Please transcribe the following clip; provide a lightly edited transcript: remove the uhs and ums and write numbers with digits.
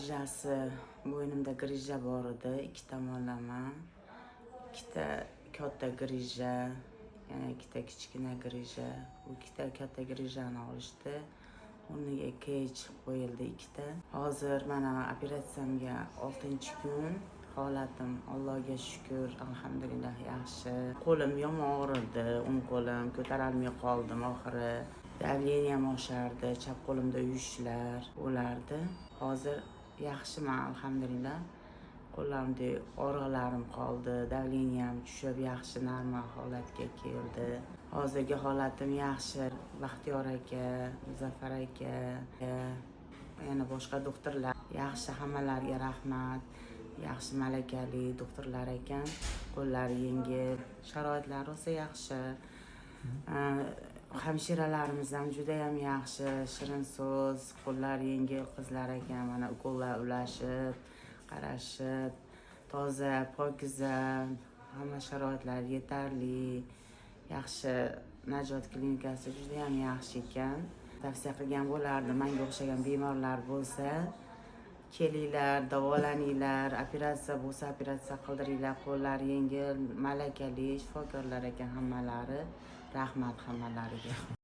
grijasi, bo'ynimda grija bor edi, 2 tomonlama. 2 katta grija, yana 2 kichkina grija. Bu 2 katta grijani olishdi. O'rniga kech qo'yildi 2. Hozir mana operatsiyamga 6-kun. Holatim Allohga shukr, alhamdulillah yaxshi. Qo'lim yomon og'rirdi, o'ng qo'lim ko'tarolmay qoldim oxiri. Davleniyam oshardi, chap qo'limda uyushlar bo'lardi. Hozir yaxshiman, alhamdulillah. Qo'llarimda og'riqlarim qoldi, davleniyam tushib, yaxshi normal holatga keldi. Hozirgi holatim yaxshi. Baxtiyor aka, Muzaffar aka, yana boshqa doktorlar yaxshi, hammalariga rahmat. Yaxshi malakali doktorlar ekan, qo'llari yengil, sharoitlari rosa yaxshi. Hamshiralarimiz ham juda ham yaxshi, shirin so'z, qo'llari yengil qizlar ekan. Mana ukollar ulashib, qarashib, toza, pokiza, hamma sharoitlar yetarli. Yaxshi, Najot klinikasi juda ham yaxshi ekan. Tavsiya qilgan bo'lardim, menga o'xshagan bemorlar bo'lsa, kelinglar, davolaninglar, operatsiya bo'lsa operatsiya qildiringlar. Qo'llari yengil, malakali shifokorlar ekan hammalari. Rahmat hammalariga.